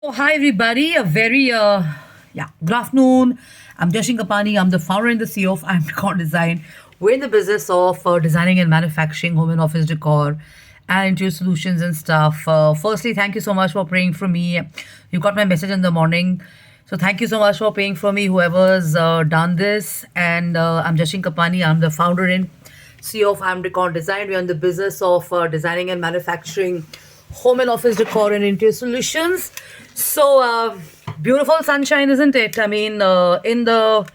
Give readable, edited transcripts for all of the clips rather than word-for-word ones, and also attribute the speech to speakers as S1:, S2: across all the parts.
S1: Oh, hi everybody. A very good afternoon. I'm Jashin Kapani. I'm the founder and the CEO of I'm Decor Design. We're in the business of designing and manufacturing home and office decor and interior solutions and stuff. Firstly, thank you so much for praying for me. You got my message in the morning. So thank you so much for praying for me, whoever's done this. And I'm Jashin Kapani. I'm the founder and CEO of I'm Decor Design. We're in the business of designing and manufacturing home and office decor and interior solutions. So beautiful sunshine, isn't it? I mean, in the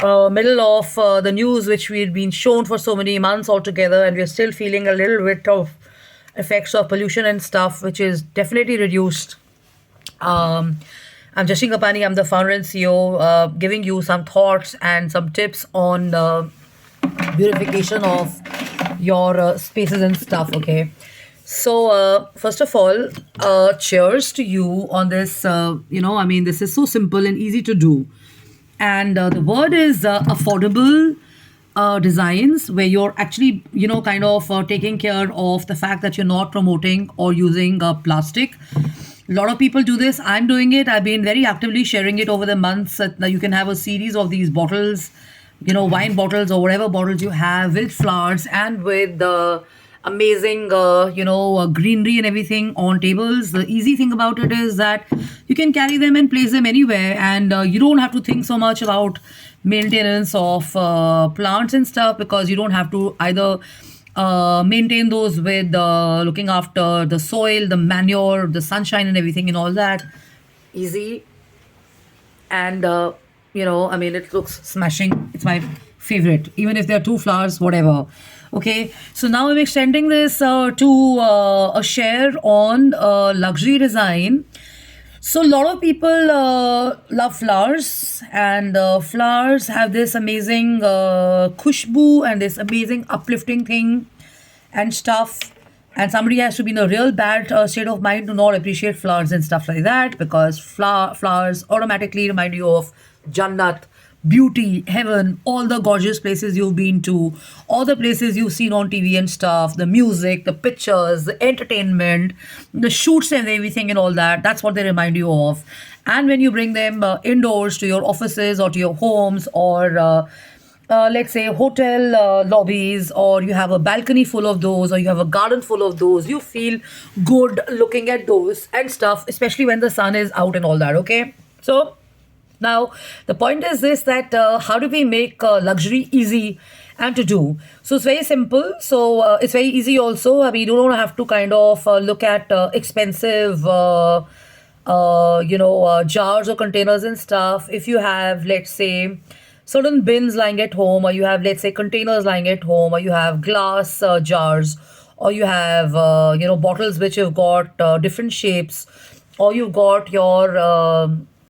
S1: middle of the news, which we've been shown for so many months altogether, and we're still feeling a little bit of effects of pollution and stuff, which is definitely reduced. Um, I'm Jashin Kapani. I'm the founder and CEO, giving you some thoughts and some tips on beautification of your spaces and stuff. Okay. So, first of all, cheers to you on this. I mean, this is so simple and easy to do. And the word is affordable designs, where you're actually, kind of taking care of the fact that you're not promoting or using plastic. A lot of people do this. I'm doing it. I've been very actively sharing it over the months. That you can have a series of these bottles, wine bottles or whatever bottles you have with flowers and with the amazing, greenery and everything on tables. The easy thing about it is that you can carry them and place them anywhere, and you don't have to think so much about maintenance of plants and stuff, because you don't have to either maintain those with looking after the soil, the manure, the sunshine, and everything, and all that. Easy. And I mean, it looks smashing. It's my favorite, even if there are two flowers, whatever. Okay, so now I'm extending this to a share on luxury design. So a lot of people love flowers, and flowers have this amazing khushbu and this amazing uplifting thing and stuff. And somebody has to be in a real bad state of mind to not appreciate flowers and stuff like that, because flowers automatically remind you of Jannat, beauty, heaven, all the gorgeous places you've been to, all the places you've seen on TV and stuff, the music, the pictures, the entertainment, the shoots and everything and all that. That's what they remind you of. And when you bring them indoors to your offices or to your homes, or let's say hotel lobbies, or you have a balcony full of those, or you have a garden full of those, you feel good looking at those and stuff, especially when the sun is out and all that. Okay, so now the point is this, that how do we make luxury easy and to do? So it's very simple. So it's very easy also. I mean, you don't have to kind of look at expensive jars or containers and stuff. If you have, let's say, certain bins lying at home, or you have, let's say, containers lying at home, or you have glass jars, or you have bottles which have got different shapes, or you've got your